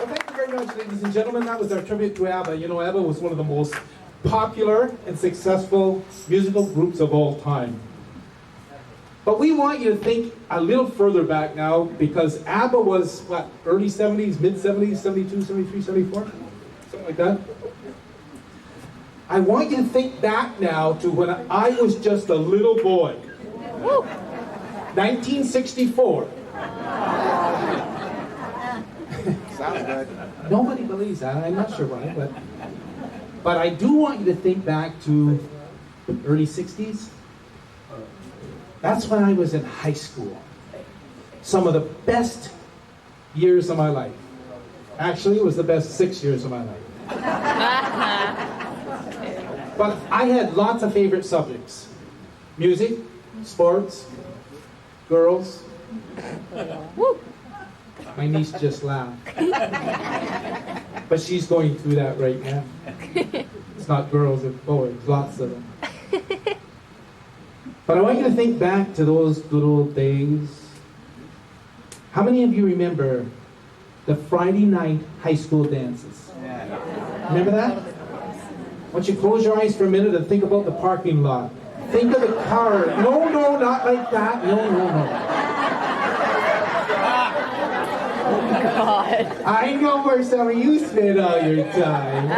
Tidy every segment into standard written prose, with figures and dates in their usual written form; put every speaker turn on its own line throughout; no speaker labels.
Well, thank you very much, ladies and gentlemen. That was our tribute to ABBA. You know, ABBA was one of the most popular and successful musical groups of all time. But we want you to think a little further back now, because ABBA was, what, early 70s, mid 70s, 72, 73, 74? Something like that. I want you to think back now to when I was just a little boy. 1964.
Sounds good.
Nobody believes that. I'm not sure why, but I do want you to think back to early 60s. That's when I was in high school. Some of the best years of my life. Actually, it was the best 6 years of my life. But I had lots of favorite subjects. Music, sports, girls. My niece just laughed. But she's going through that right now. It's not girls, it's boys, lots of them. But I want you to think back to those good old days. How many of you remember the Friday night high school dances? Remember that? I want you to close your eyes for a minute and think about the parking lot. Think of the car. No, not like that. No.
God.
I know where some of you spend all your time.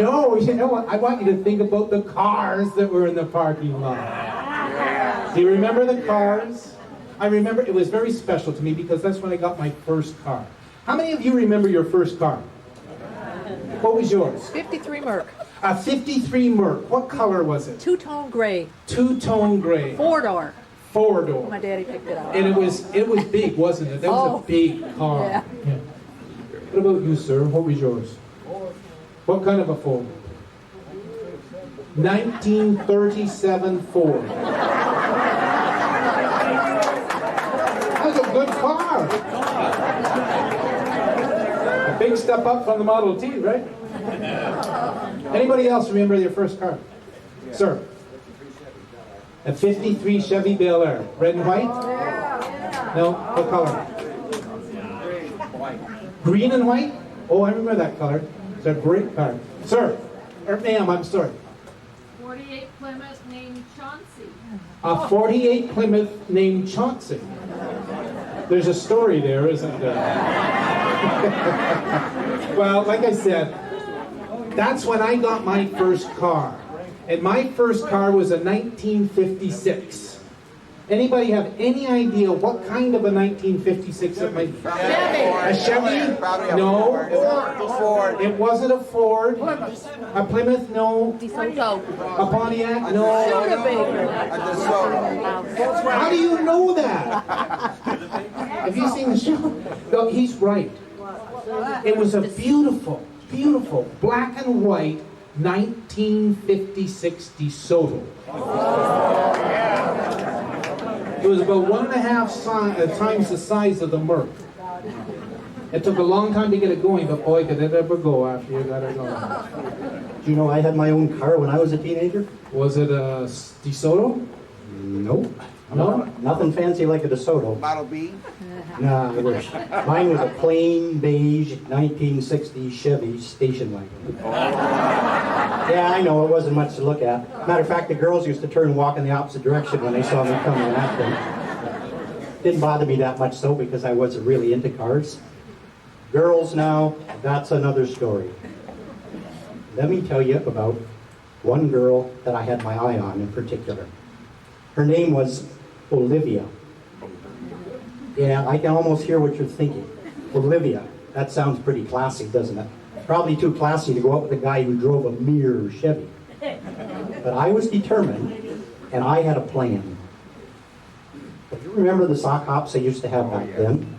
No, you know what? I want you to think about the cars that were in the parking lot. Do you remember the cars? I remember it was very special to me because that's when I got my first car. How many of you remember your first car? What was yours?
53 Merc.
A 53 Merc. What color was it?
Two-tone gray.
Two-tone gray.
Four-door.
Four-door.
My daddy picked it up.
And it was big, wasn't it? That was a big car.
Yeah.
What about you, sir? What was yours? What kind of a Ford? 1937 Ford. That was a good car. A big step up from the Model T, right? Anybody else remember their first car? Sir? A 53 Chevy Bel Air. Red and white? No? What color? Green and white? Oh, I remember that color. It's a great car. Sir? Or ma'am, I'm sorry.
48 Plymouth named Chauncey.
A 48 Plymouth named Chauncey. There's a story there, isn't there? Well, like I said, that's when I got my first car. And my first car was a 1956. Anybody have any idea what kind of a 1956 it might be? A Chevy? No.
Ford.
It wasn't a Ford. A Plymouth? No.
DeSoto.
A Pontiac? No.
Studebaker.
A DeSoto.
How do you know that? Have you seen the show? No, he's right. It was a beautiful, beautiful black and white 1956 DeSoto. It was about 1.5 times the size of the Merc. It took a long time to get it going, but boy, could it ever go after you got it going.
Do you know I had my own car when I was a teenager?
Was it a DeSoto?
Nope.
No?
Nothing fancy like a DeSoto.
Model B.
Nah, I wish. Mine was a plain beige 1960 Chevy station wagon. Yeah, I know, it wasn't much to look at. Matter of fact, the girls used to turn and walk in the opposite direction when they saw me coming at them. Didn't bother me that much though, because I wasn't really into cars. Girls now, that's another story. Let me tell you about one girl that I had my eye on in particular. Her name was Olivia. Yeah, I can almost hear what you're thinking. Olivia, that sounds pretty classy, doesn't it? Probably too classy to go out with a guy who drove a mere Chevy. But I was determined, and I had a plan. Do you remember the sock hops they used to have back then?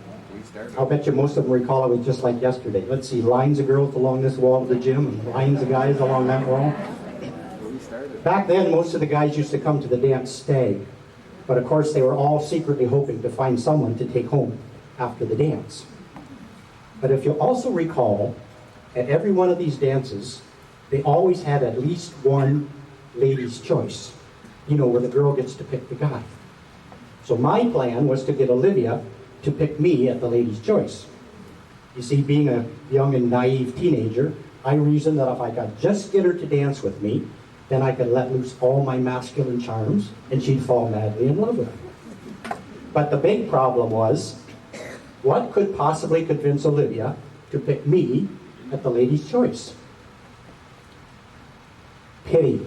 I'll bet you most of them recall it was just like yesterday. Let's see, lines of girls along this wall of the gym, and lines of guys along that wall. Back then, most of the guys used to come to the dance stag. But of course, they were all secretly hoping to find someone to take home after the dance. But if you also recall, at every one of these dances, they always had at least one lady's choice. You know, where the girl gets to pick the guy. So my plan was to get Olivia to pick me at the lady's choice. You see, being a young and naive teenager, I reasoned that if I could just get her to dance with me, then I could let loose all my masculine charms, and she'd fall madly in love with me. But the big problem was, what could possibly convince Olivia to pick me at the Lady's Choice? Pity.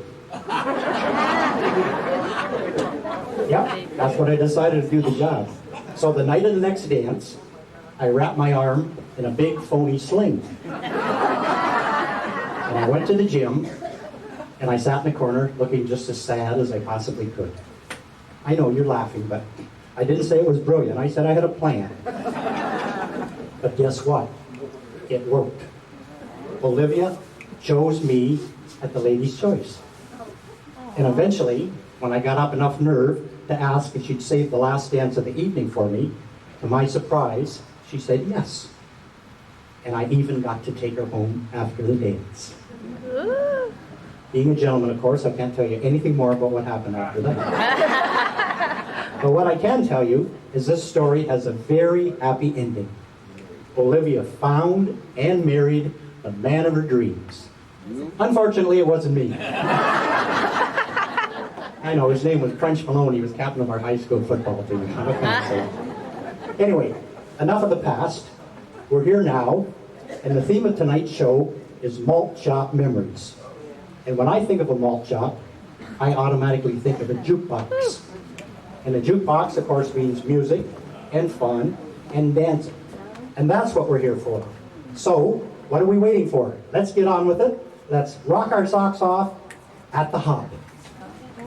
Yep, that's what I decided to do the job. So the night of the next dance, I wrapped my arm in a big phony sling. And I went to the gym, and I sat in the corner looking just as sad as I possibly could. I know you're laughing, but I didn't say it was brilliant. I said I had a plan. But guess what? It worked. Olivia chose me at the Lady's Choice. And eventually, when I got up enough nerve to ask if she'd save the last dance of the evening for me, to my surprise, she said yes. And I even got to take her home after the dance. Being a gentleman, of course, I can't tell you anything more about what happened after that. But what I can tell you is this story has a very happy ending. Olivia found and married the man of her dreams. Unfortunately, it wasn't me. I know, his name was French Malone. He was captain of our high school football team. What can I say? Anyway, enough of the past. We're here now, and the theme of tonight's show is malt shop memories. And when I think of a malt shop, I automatically think of a jukebox. And a jukebox, of course, means music and fun and dancing. And that's what we're here for. So, what are we waiting for? Let's get on with it. Let's rock our socks off at the hop.